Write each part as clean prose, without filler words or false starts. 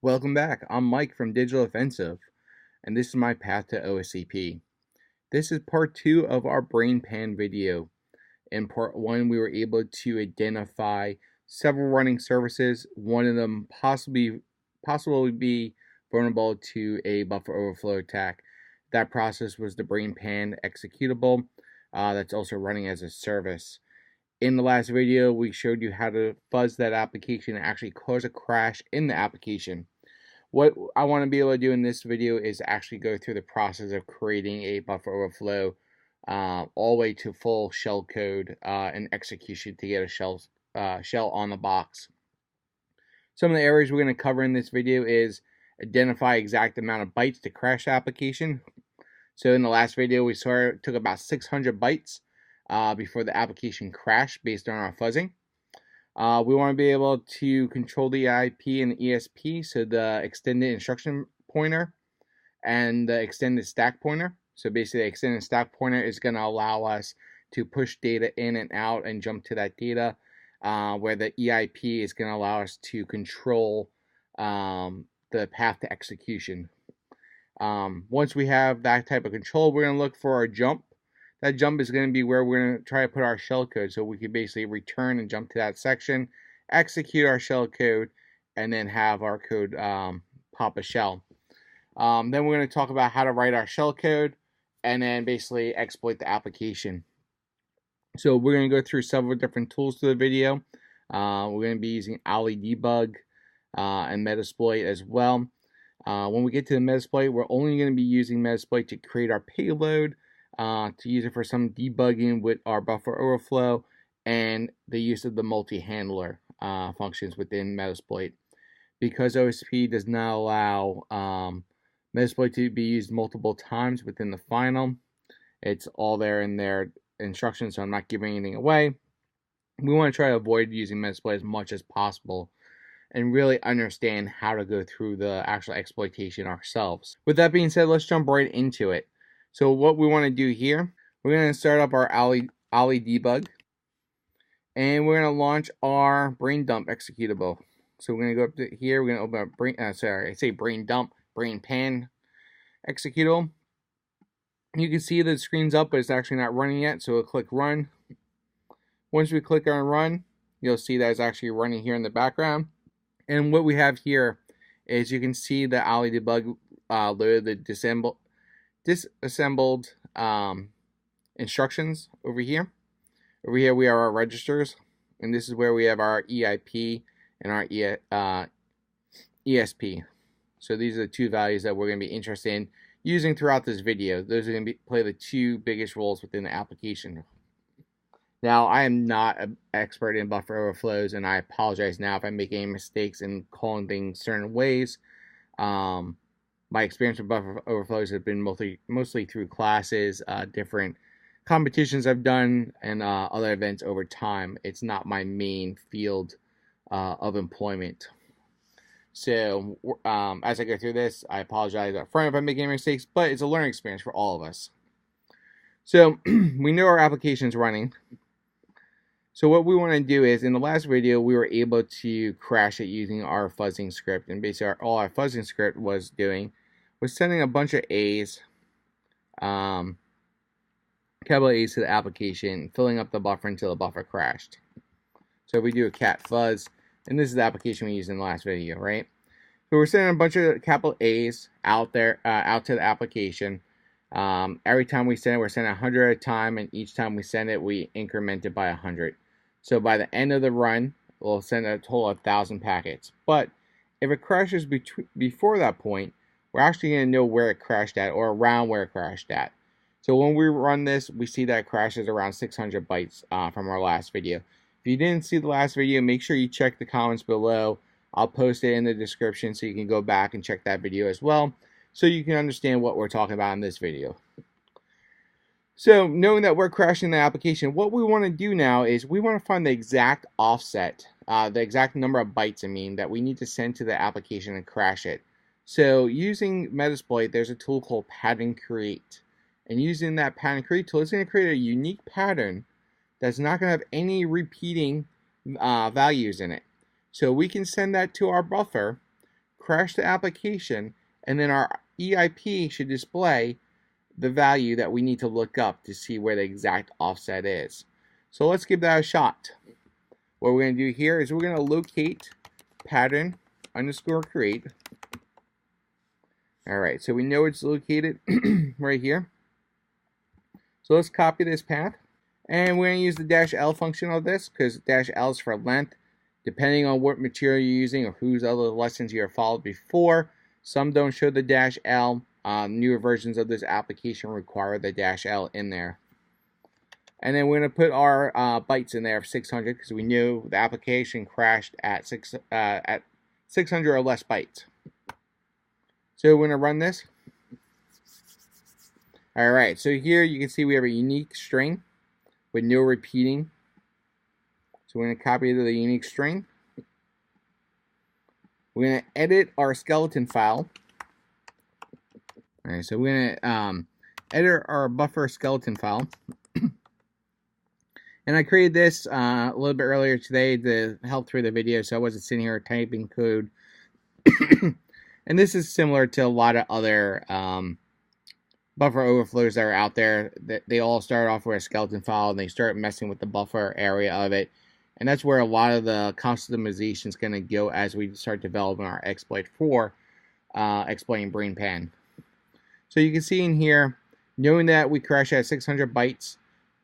Welcome back. I'm Mike from Digital Offensive, and this is my path to OSCP. This is part 2 of our BrainPan video. In part 1, we were able to identify several running services, one of them possibly be vulnerable to a buffer overflow attack. That process was the BrainPan executable that's also running as a service. In the last video, we showed you how to fuzz that application and actually cause a crash in the application. What I want to be able to do in this video is actually go through the process of creating a buffer overflow all the way to full shell code and execution to get a shell on the box. Some of the areas we're going to cover in this video is identify exact amount of bytes to crash the application. So in the last video, we saw it took about 600 bytes before the application crashed based on our fuzzing. We want to be able to control the IP and the ESP, so the extended instruction pointer and the extended stack pointer. So basically, the extended stack pointer is going to allow us to push data in and out and jump to that data, where the EIP is going to allow us to control the path to execution. Once we have that type of control, we're going to look for our jump. That jump is going to be where we're going to try to put our shell code, so we can basically return and jump to that section, execute our shell code, and then have our code pop a shell. Then we're going to talk about how to write our shell code and then basically exploit the application. So we're going to go through several different tools to the video. We're going to be using Ali debug and Metasploit as well. When we get to the Metasploit, we're only going to be using Metasploit to create our payload, to use it for some debugging with our buffer overflow and the use of the multi-handler functions within Metasploit. Because OSCP does not allow Metasploit to be used multiple times within the final, it's all there in their instructions, so I'm not giving anything away. We want to try to avoid using Metasploit as much as possible and really understand how to go through the actual exploitation ourselves. With that being said, let's jump right into it. So what we want to do here, we're going to start up our Ali debug, and we're going to launch our brain dump executable. So we're going to go up to here, we're going to open up brain dump, BrainPan executable. You can see the screen's up, but it's actually not running yet, so we'll click run. Once we click on run, you'll see that it's actually running here in the background. And what we have here is you can see the Ali debug loaded the disassembled instructions over here. Over here we have our registers, and this is where we have our EIP and our ESP. So these are the two values that we're going to be interested in using throughout this video. Those are going to play the two biggest roles within the application. Now, I am not an expert in buffer overflows, and I apologize now if I make any mistakes in calling things certain ways. My experience with buffer overflows has been mostly through classes, different competitions I've done, and other events over time. It's not my main field of employment. So as I go through this, I apologize up front if I'm making mistakes, but it's a learning experience for all of us. So we know our application is running. So what we want to do is, in the last video, we were able to crash it using our fuzzing script. And basically, all our fuzzing script was doing was sending a bunch of A's, capital A's to the application, filling up the buffer until the buffer crashed. So if we do a cat fuzz, and this is the application we used in the last video, right? So we're sending a bunch of capital A's out there, out to the application. Every time we send it, we're sending 100 at a time, and each time we send it, we increment it by 100. So by the end of the run, we'll send a total of 1,000 packets. But if it crashes before that point, we're actually going to know where it crashed at, or around where it crashed at. So when we run this, we see that it crashes around 600 bytes from our last video. If you didn't see the last video, make sure you check the comments below. I'll post it in the description so you can go back and check that video as well, so you can understand what we're talking about in this video. So knowing that we're crashing the application, what we want to do now is we want to find the exact offset, the exact number of bytes, that we need to send to the application and crash it. So using Metasploit, there's a tool called pattern create. And using that pattern create tool, it's going to create a unique pattern that's not going to have any repeating values in it. So we can send that to our buffer, crash the application, and then our EIP should display the value that we need to look up to see where the exact offset is. So let's give that a shot. What we're going to do here is we're going to locate pattern underscore create. Alright, so we know it's located right here. So let's copy this path. And we're going to use the -L function of this because -L is for length. Depending on what material you're using or whose other lessons you have followed before, some don't show the -L. Newer versions of this application require the -L in there. And then we're going to put our bytes in there of 600 because we knew the application crashed at 600 or less bytes. So we're going to run this. Alright, so here you can see we have a unique string with no repeating. So we're going to copy the unique string. We're going to edit our skeleton file. Alright, so we're going to edit our buffer skeleton file. And I created this a little bit earlier today to help through the video, so I wasn't sitting here typing code. And this is similar to a lot of other buffer overflows that are out there. They all start off with a skeleton file, and they start messing with the buffer area of it. And that's where a lot of the customization is going to go as we start developing our exploit for exploiting BrainPan. So you can see in here, knowing that we crash at 600 bytes,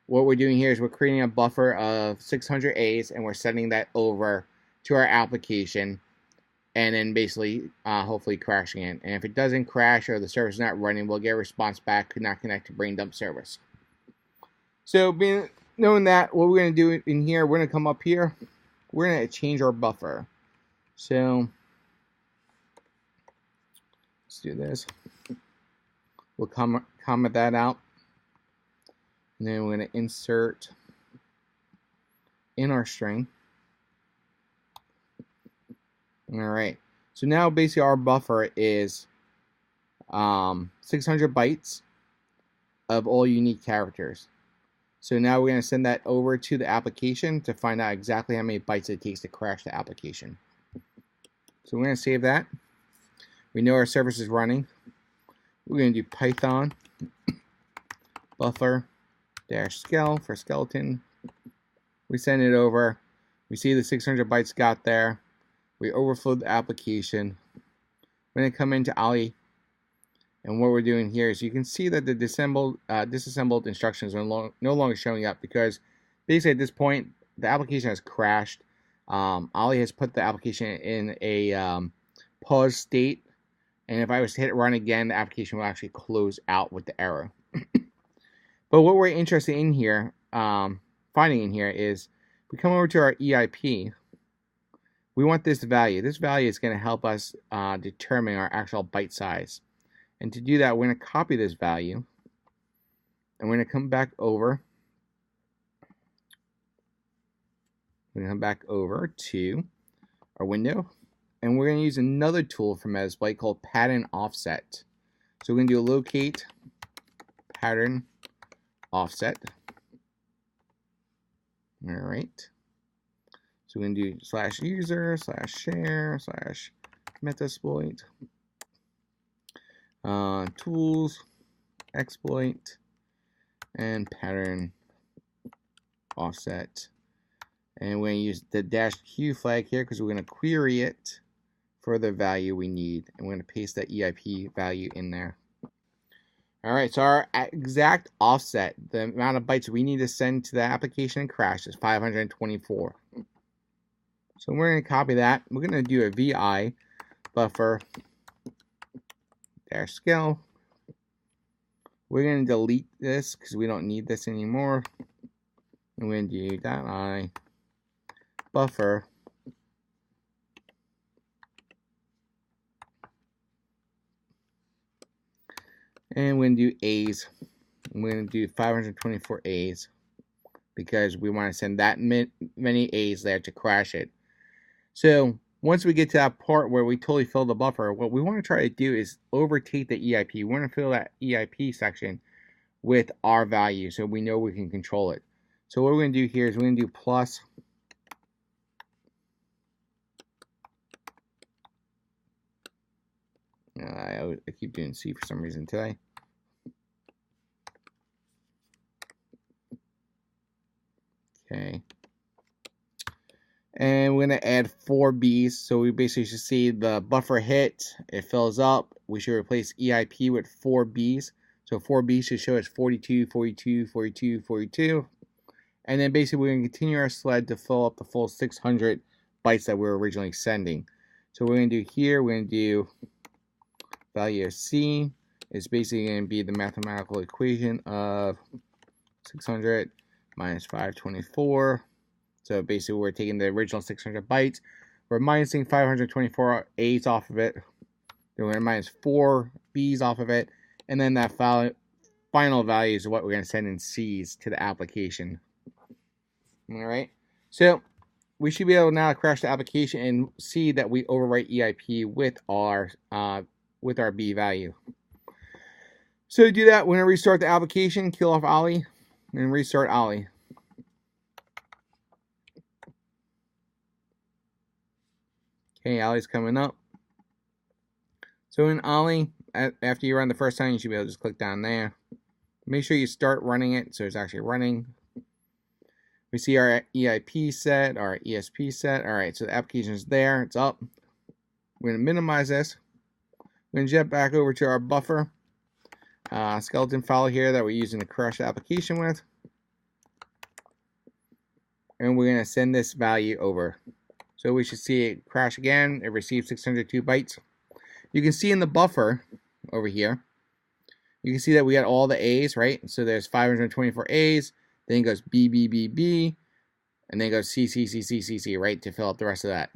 what we're doing here is we're creating a buffer of 600 A's, and we're sending that over to our application, and then basically hopefully crashing it. And if it doesn't crash or the service is not running, we'll get a response back, could not connect to brain dump service. So knowing that, what we're going to do in here, we're going to come up here, we're going to change our buffer. So let's do this. We'll comment that out. And then we're going to insert in our string. Alright, so now basically our buffer is 600 bytes of all unique characters. So now we're going to send that over to the application to find out exactly how many bytes it takes to crash the application. So we're going to save that. We know our service is running. We're going to do Python buffer -skel for skeleton. We send it over. We see the 600 bytes got there. We overflowed the application. We're going to come into Ali, and what we're doing here is you can see that the disassembled instructions are no longer showing up because basically at this point the application has crashed. Ali has put the application in a pause state, and if I was to hit run again, the application will actually close out with the error. But what we're interested in here, finding in here, is we come over to our EIP. We want this value. This value is going to help us determine our actual byte size. And to do that, we're going to copy this value, and we're going to come back over. We're going to come back over to our window, and we're going to use another tool from Metasploit called pattern offset. So we're going to do a locate pattern offset. All right. So we're going to do /user /share /metasploit tools exploit and pattern offset. And we're going to use the -q flag here because we're going to query it for the value we need. And we're going to paste that EIP value in there. Alright, so our exact offset, the amount of bytes we need to send to the application and crash, is 524. So we're going to copy that. We're going to do a VI buffer -skel. We're going to delete this because we don't need this anymore. And we're going to do .i buffer and we're going to do A's. We're going to do 524 A's because we want to send that many A's there to crash it. So once we get to that part where we totally fill the buffer, what we want to try to do is overtake the EIP. We want to fill that EIP section with our value so we know we can control it. So what we're going to do here is we're going to do plus I keep doing C for some reason today. Okay. And we're going to add 4 Bs. So we basically should see the buffer hit. It fills up. We should replace EIP with 4 Bs. So 4 Bs should show us 42, 42, 42, 42. And then basically we're going to continue our sled to fill up the full 600 bytes that we were originally sending. So what we're going to do here, we're going to do value of C is basically going to be the mathematical equation of 600 minus 524. So basically we're taking the original 600 bytes, we're minusing 524 A's off of it, then we're going to minus 4 B's off of it, and then that final value is what we're going to send in C's to the application. Alright, so we should be able now to crash the application and see that we overwrite EIP with our B value. So to do that, we're going to restart the application, kill off Ollie, and restart Ollie. Okay, Ollie's coming up. So in Ollie, after you run the first time, you should be able to just click down there. Make sure you start running it so it's actually running. We see our EIP set, our ESP set. Alright, so the application is there, it's up. We're going to minimize this. We're going to jump back over to our buffer skeleton file here that we're using to crash the application with. And we're going to send this value over. So we should see it crash again. It received 602 bytes. You can see in the buffer over here, you can see that we got all the A's, right? So there's 524 A's, then it goes B, B, B, B, and then it goes C, C, C, C, C, C, right, to fill up the rest of that.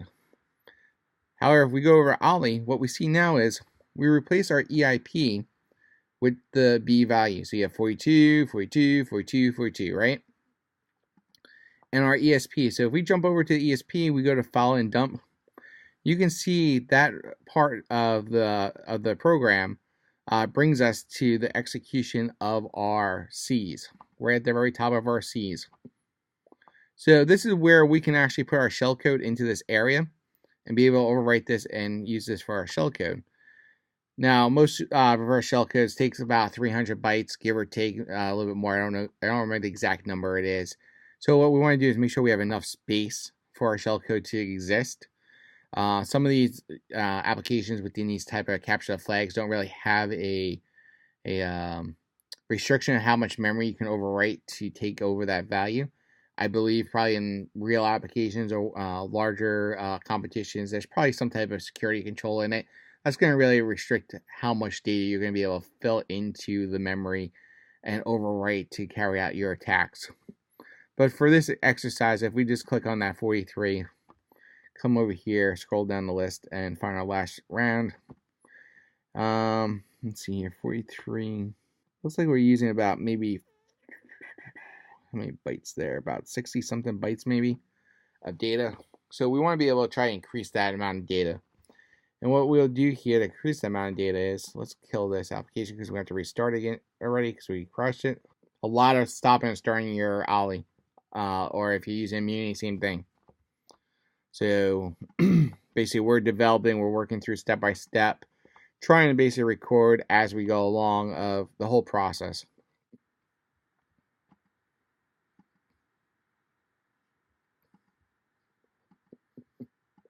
However, if we go over Ollie, what we see now is we replace our EIP with the B value. So you have 42, 42, 42, 42, right? And our ESP. So if we jump over to the ESP, we go to File and Dump. You can see that part of the program brings us to the execution of our C's. We're at the very top of our C's. So this is where we can actually put our shellcode into this area and be able to overwrite this and use this for our shellcode. Now, most reverse shellcodes takes about 300 bytes, give or take a little bit more. I don't remember the exact number it is. So what we want to do is make sure we have enough space for our shellcode to exist. Some of these applications within these type of capture flags don't really have a restriction on how much memory you can overwrite to take over that value. I believe probably in real applications or larger competitions, there's probably some type of security control in it. That's going to really restrict how much data you're going to be able to fill into the memory and overwrite to carry out your attacks. But for this exercise, if we just click on that 43, come over here, scroll down the list, and find our last round. Let's see here, 43. Looks like we're using about maybe, how many bytes there? About 60 something bytes maybe of data. So we want to be able to try and increase that amount of data. And what we'll do here to increase the amount of data is, let's kill this application because we have to restart again already because we crushed it. A lot of stopping and starting your Ollie. Or if you use immunity, same thing. So basically we're working through step by step, trying to basically record as we go along of the whole process.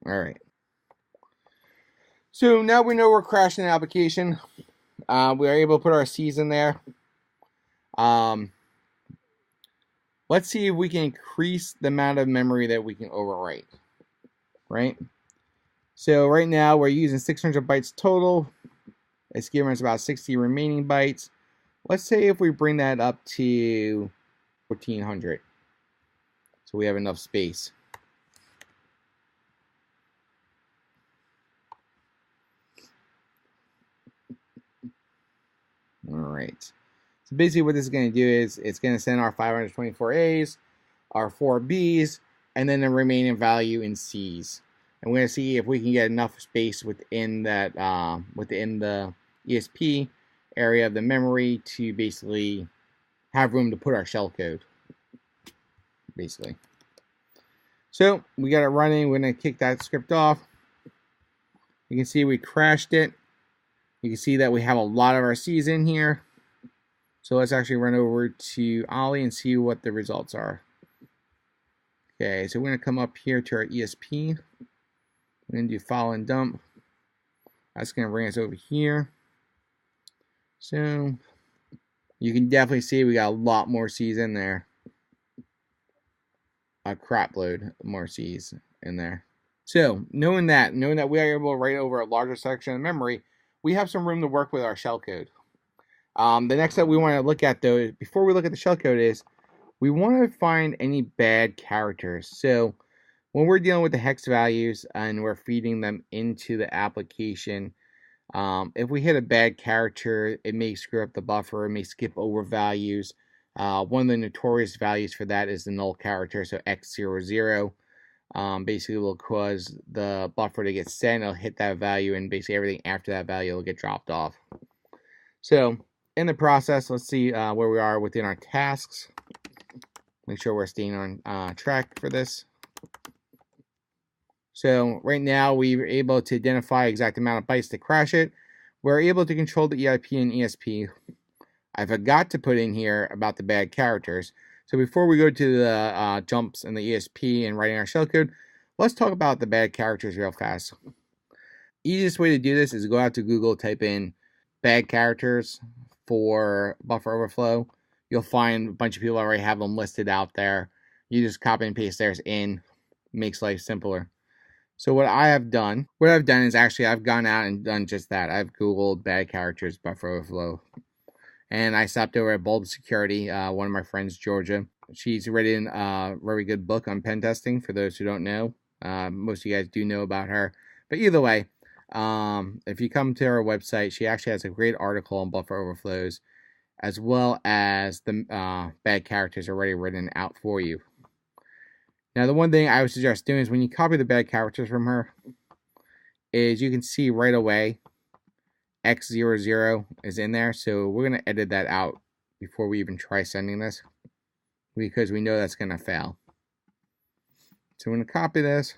Alright. So now we know we're crashing the application. We are able to put our C's in there. Let's see if we can increase the amount of memory that we can overwrite. Right? So right now we're using 600 bytes total. It's giving us about 60 remaining bytes. Let's say if we bring that up to 1400. So we have enough space. Alright. So basically what this is going to do is it's going to send our 524 A's, our 4 B's, and then the remaining value in C's. And we're going to see if we can get enough space within that within the ESP area of the memory to basically have room to put our shellcode. Basically. So we got it running. We're going to kick that script off. You can see we crashed it. You can see that we have a lot of our C's in here. So let's actually run over to Ollie and see what the results are. Okay, so we're going to come up here to our ESP. We're going to do file and dump. That's going to bring us over here. So you can definitely see we got a lot more C's in there. A crap load more C's in there. So knowing that we are able to write over a larger section of memory, we have some room to work with our shellcode. The next step we want to look at, though, before we look at the shellcode, is we want to find any bad characters. So when we're dealing with the hex values and we're feeding them into the application, if we hit a bad character, it may screw up the buffer, it may skip over values. One of the notorious values for that is the null character, so X00. Basically will cause the buffer to get sent, it'll hit that value, and basically everything after that value will get dropped off. So in the process, let's see where we are within our tasks. Make sure we're staying on track for this. So right now we were able to identify exact amount of bytes to crash it. We're able to control the EIP and ESP. I forgot to put in here about the bad characters. So before we go to the jumps and the ESP and writing our shellcode, let's talk about the bad characters real fast. Easiest way to do this is go out to Google, type in bad characters for buffer overflow. You'll find a bunch of people already have them listed out there. You just copy and paste theirs in. Makes life simpler. So what I've done is actually I've gone out and done just that. I've Googled bad characters buffer overflow. And I stopped over at Bold Security, one of my friends, Georgia. She's written a very good book on pen testing, for those who don't know. Most of you guys do know about her. But either way, if you come to her website, she actually has a great article on buffer overflows, as well as the bad characters already written out for you. Now, the one thing I would suggest doing is when you copy the bad characters from her, is you can see right away X00 is in there. So we're going to edit that out before we even try sending this, because we know that's going to fail. So we're going to copy this.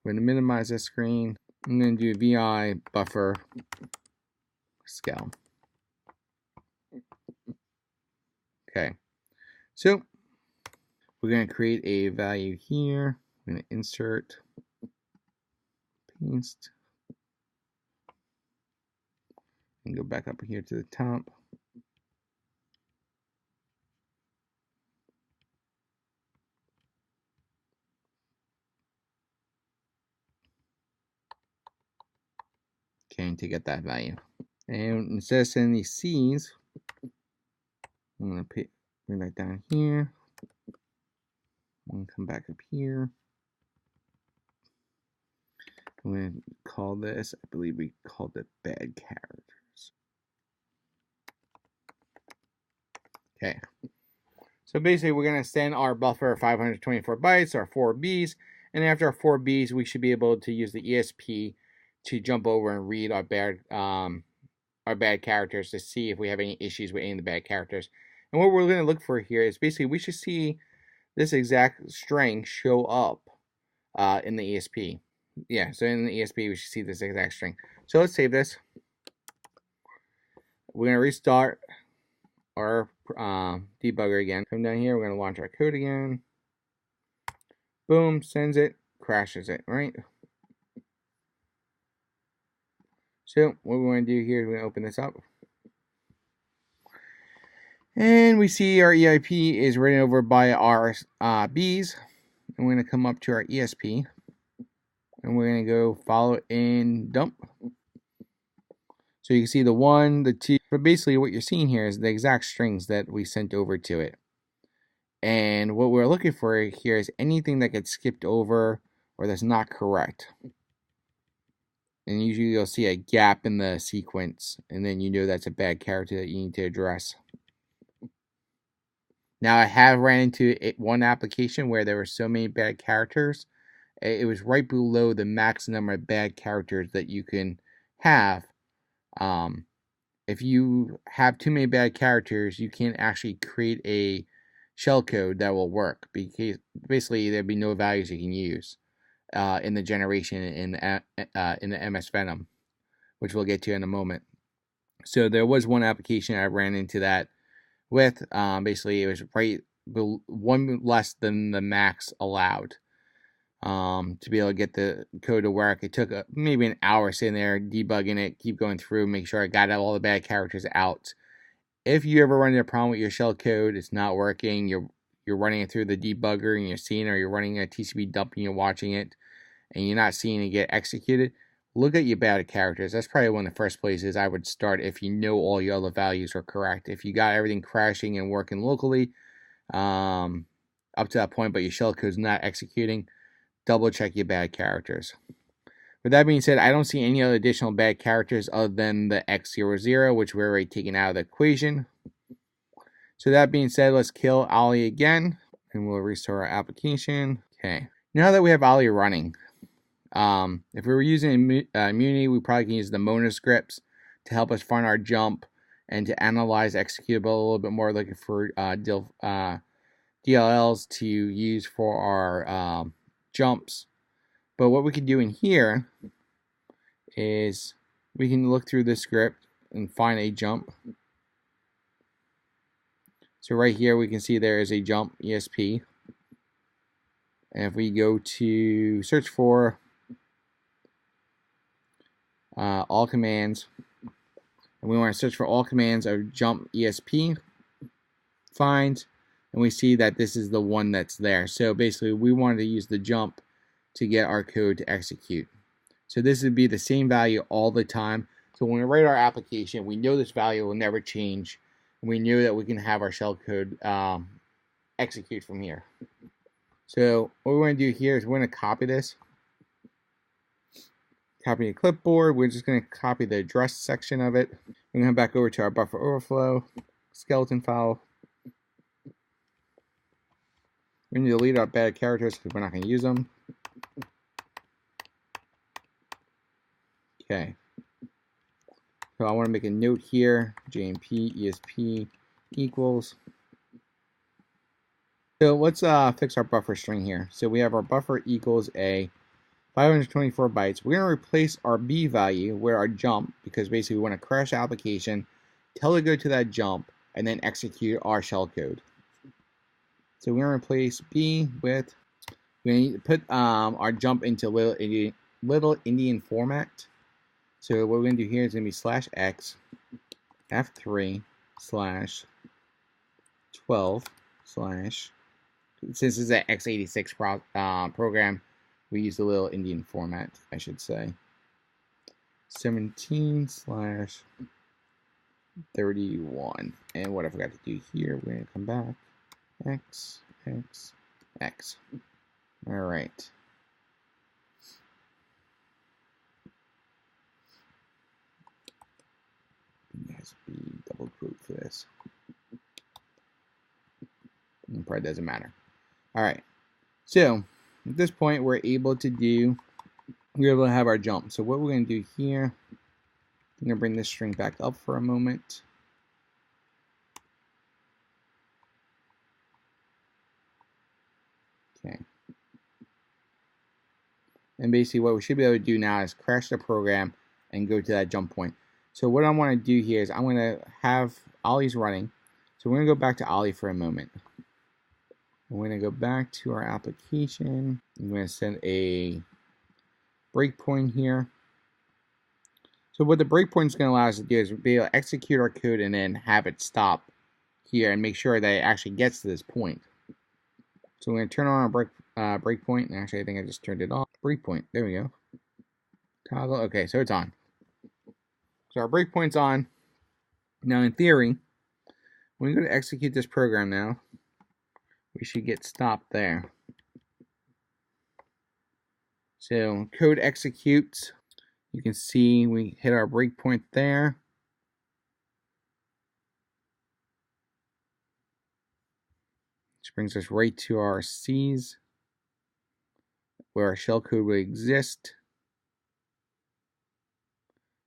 We're going to minimize this screen. I'm going to do VI buffer scale. Okay. So we're going to create a value here. We're going to insert, paste, and go back up here to the top. Okay, to get that value. And instead of sending these C's, I'm going to bring that down here. I'm going to come back up here. I'm going to call this, I believe we called it bad characters. Okay. So basically we're going to send our buffer 524 bytes, our 4 Bs, and after our 4 Bs, we should be able to use the ESP to jump over and read our bad characters to see if we have any issues with any of the bad characters. And what we're going to look for here is basically we should see this exact string show up in the ESP. Yeah, so in the ESP we should see this exact string. So let's save this. We're going to restart our debugger again. Come down here, we're going to launch our code again. Boom, sends it, crashes it, right? So what we want to do here is we're going to open this up. And we see our EIP is written over by our Bs. And we're going to come up to our ESP. And we're going to go follow in dump. So you can see the 1, the 2. But basically what you're seeing here is the exact strings that we sent over to it. And what we're looking for here is anything that gets skipped over or that's not correct. And usually you'll see a gap in the sequence, and then you know that's a bad character that you need to address. Now, I have ran into one application where there were so many bad characters. It was right below the max number of bad characters that you can have. If you have too many bad characters, you can't actually create a shellcode that will work, because basically there'd be no values you can use in the generation in the MS Venom. which we'll get to in a moment. So there was one application I ran into that with. Basically, it was right one less than the max allowed to be able to get the code to work. It took maybe an hour sitting there debugging it, keep going through, make sure I got all the bad characters out. If you ever run into a problem with your shell code, it's not working, you're running it through the debugger and you're seeing, or you're running a TCP dump and you're watching it, and you're not seeing it get executed, look at your bad characters. That's probably one of the first places I would start if you know all your other values are correct. If you got everything crashing and working locally up to that point, but your shell code is not executing, double check your bad characters. With that being said, I don't see any other additional bad characters other than the X00, which we're already taking out of the equation. So that being said, let's kill Ollie again, and we'll restore our application. Okay, now that we have Ollie running, if we were using immunity, we probably can use the Mona scripts to help us find our jump and to analyze executable a little bit more, looking for DLLs to use for our jumps. But what we can do in here is we can look through the script and find a jump. So right here we can see there is a jump ESP. And if we go to search for all commands, and we want to search for all commands of jump ESP, find, and we see that this is the one that's there. So basically we wanted to use the jump to get our code to execute. So this would be the same value all the time. So when we write our application, we know this value will never change. And we know that we can have our shell code execute from here. So what we're going to do here is we're going to copy this. Copy the clipboard. We're just going to copy the address section of it. We're going to come back over to our buffer overflow skeleton file. We need to delete our bad characters because we're not going to use them. Okay. So I want to make a note here. JMP ESP equals. So let's fix our buffer string here. So we have our buffer equals a 524 bytes. We're going to replace our B value where our jump, because basically we want to crash the application, tell it to go to that jump, and then execute our shell code. So we're going to replace B with, we need to put our jump into little Indian format. So what we're going to do here is going to be /x f3 /12 / since it's an x86 program, we use the little Indian format, I should say. 17 /31. And what I forgot to do here, we're going to come back. X. All right. It has to be double quote for this. It probably doesn't matter. All right. So at this point, we're able to have our jump. So what we're going to do here, I'm going to bring this string back up for a moment. Okay. And basically what we should be able to do now is crash the program and go to that jump point. So what I want to do here is I'm going to have Ollie's running. So we're going to go back to Ollie for a moment. We're going to go back to our application. I'm going to send a breakpoint here. So what the breakpoint is going to allow us to do is be able to execute our code and then have it stop here and make sure that it actually gets to this point. So we're going to turn on our breakpoint. And actually, I think I just turned it off. Breakpoint. There we go. Toggle. Okay, so it's on. So our breakpoint's on. Now, in theory, when we go to execute this program now, we should get stopped there. So code executes. You can see we hit our breakpoint there. Which brings us right to our C's, where our shell code will exist.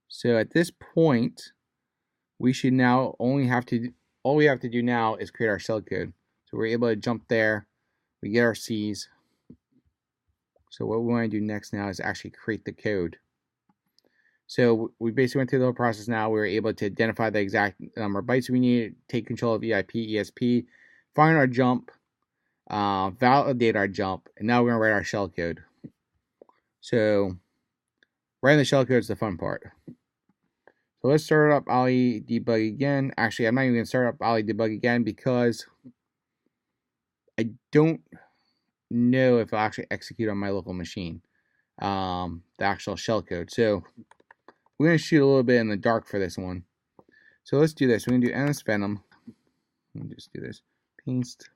So at this point, we should now all we have to do now is create our shell code. So we're able to jump there, we get our C's. So what we want to do next now is actually create the code. So we basically went through the whole process. Now we were able to identify the exact number of bytes we need, take control of EIP, ESP, find our jump, validate our jump, and now we're going to write our shellcode. So writing the shellcode is the fun part. So let's start up Ali debug again. Actually, I'm not even going to start up Ali debug again because I don't know if it'll actually execute on my local machine, the actual shellcode. So we're going to shoot a little bit in the dark for this one. So let's do this. We're going to do NS Venom. Let me just do this. Paste.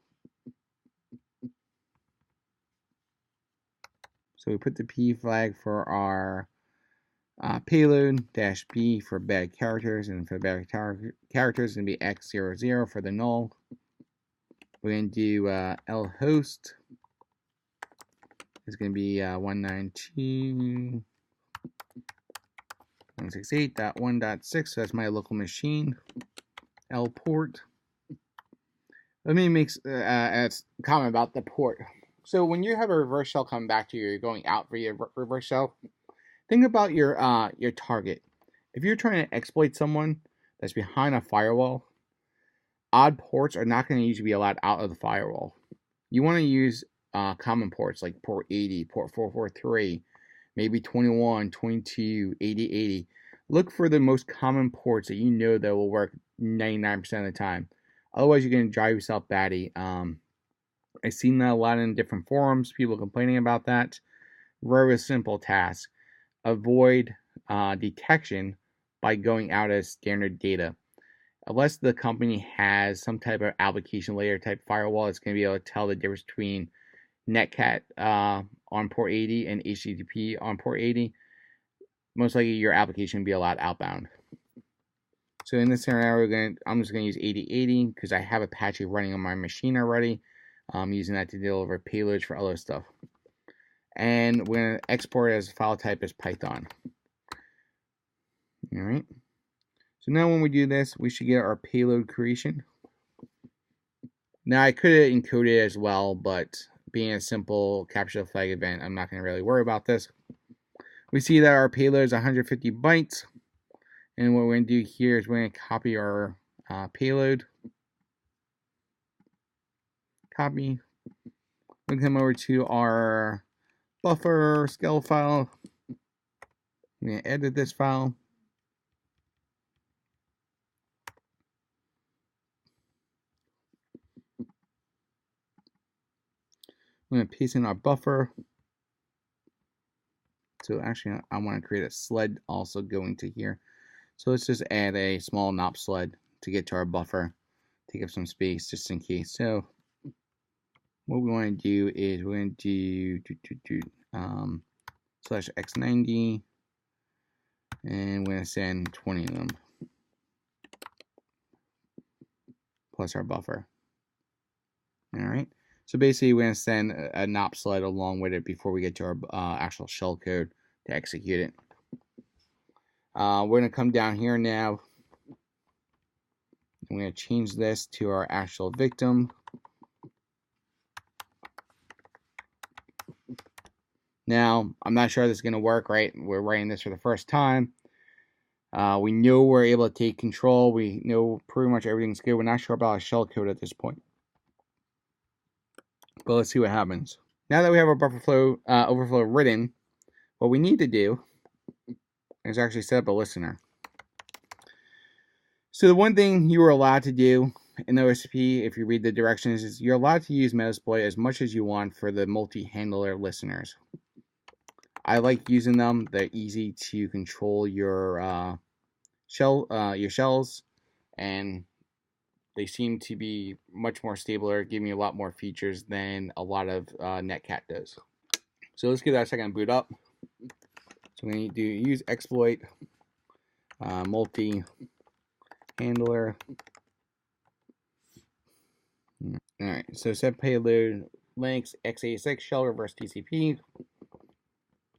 So we put the P flag for our payload, -B for bad characters, and for the bad characters it's going to be X00 for the null. We're going to do L host. It's going to be 192.168.1.6. So that's my local machine. L port. Let me make a comment about the port. So when you have a reverse shell coming back to you, you're going out via reverse shell. Think about your target. If you're trying to exploit someone that's behind a firewall, odd ports are not going to usually be allowed out of the firewall. You want to use common ports like port 80, port 443, maybe 21, 22, 80, 80. Look for the most common ports that you know that will work 99% of the time. Otherwise, you're going to drive yourself batty. I've seen that a lot in different forums, people complaining about that. Very simple task. Avoid detection by going out as standard data. Unless the company has some type of application layer type firewall, it's going to be able to tell the difference between Netcat on port 80 and HTTP on port 80. Most likely your application will be allowed outbound. So in this scenario, I'm just going to use 8080 because I have Apache running on my machine already. I'm using that to deliver payloads for other stuff. And we're going to export it as a file type as Python. Alright. So now when we do this, we should get our payload creation. Now I could have encoded it as well, but being a simple capture the flag event, I'm not going to really worry about this. We see that our payload is 150 bytes. And what we're going to do here is we're going to copy our payload. Copy. We're going to come over to our buffer scale file. I'm going to edit this file. I'm going to paste in our buffer. So actually, I want to create a sled also going to here. So let's just add a small NOP sled to get to our buffer. Take up some space just in case. So what we want to do is we're going to do /x90, and we're going to send 20 of them plus our buffer. All right. So basically, we're going to send a NOP sled along with it before we get to our actual shell code to execute it. We're going to come down here now. I'm going to change this to our actual victim. Now, I'm not sure this is going to work, right? We're writing this for the first time. We know we're able to take control. We know pretty much everything's good. We're not sure about our shell code at this point. But let's see what happens. Now that we have our overflow written, what we need to do is actually set up a listener. So the one thing you are allowed to do in OSCP, if you read the directions, is you're allowed to use Metasploit as much as you want for the multi-handler listeners. I like using them. They're easy to control your shells, and they seem to be much more stable or give me a lot more features than a lot of Netcat does. So let's give that a second to boot up. So we need to use exploit multi-handler. Alright, so set payload links x86 shell reverse TCP.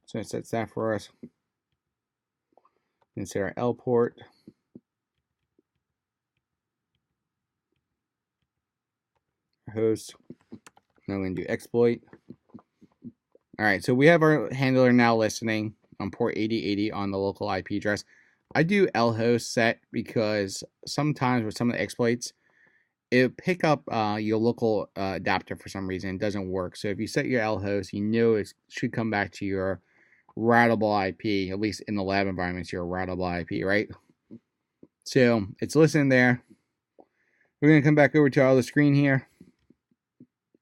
So it sets that for us. Insert our L port. Our host. Now we're going to do exploit. Alright, so we have our handler now listening. on port 8080 on the local IP address. I do lhost set because sometimes with some of the exploits, it'll pick up your local adapter for some reason. It doesn't work. So if you set your lhost, you know it should come back to your routable IP, at least in the lab environments, your routable IP, right? So it's listening there. We're going to come back over to our other screen here.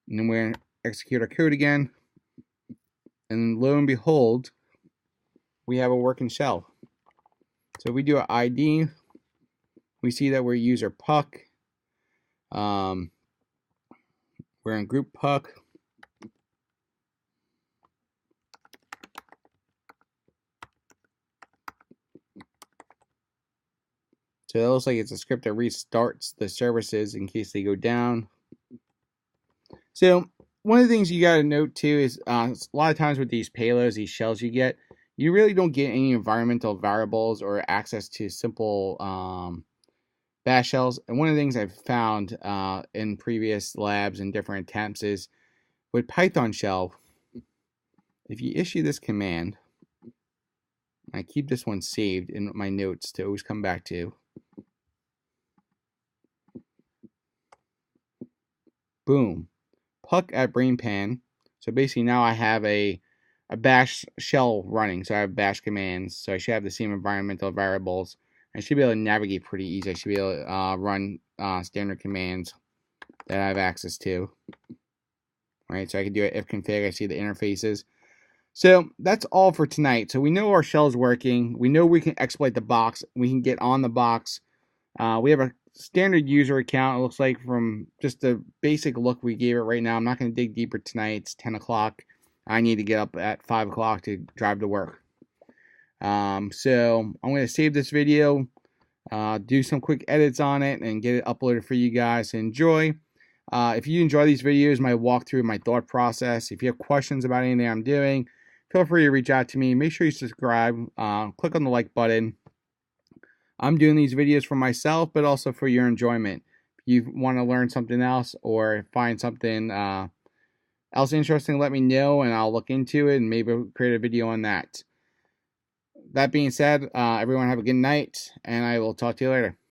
And then we're going to execute our code again. And lo and behold, we have a working shell. So if we do an ID, we see that we're user puck. We're in group puck. So it looks like it's a script that restarts the services in case they go down. So one of the things you got to note too is a lot of times with these payloads, these shells you get, you really don't get any environmental variables or access to simple bash shells. And one of the things I've found in previous labs and different attempts is with Python shell, if you issue this command, I keep this one saved in my notes to always come back to. Boom. Puck at BrainPan. So basically now I have a bash shell running. So I have bash commands. So I should have the same environmental variables. I should be able to navigate pretty easy. I should be able to run standard commands that I have access to. Right, so I can do an if config. I see the interfaces. So that's all for tonight. So we know our shell is working. We know we can exploit the box. We can get on the box. We have a standard user account. It looks like from just the basic look we gave it right now. I'm not going to dig deeper tonight. It's 10 o'clock. I need to get up at 5 o'clock to drive to work. So I'm going to save this video, do some quick edits on it, and get it uploaded for you guys to enjoy. If you enjoy these videos, my walkthrough, my thought process, if you have questions about anything I'm doing, feel free to reach out to me. Make sure you subscribe. Click on the like button. I'm doing these videos for myself, but also for your enjoyment. If you want to learn something else or find something else interesting, let me know and I'll look into it and maybe create a video on that. That being said, everyone have a good night and I will talk to you later.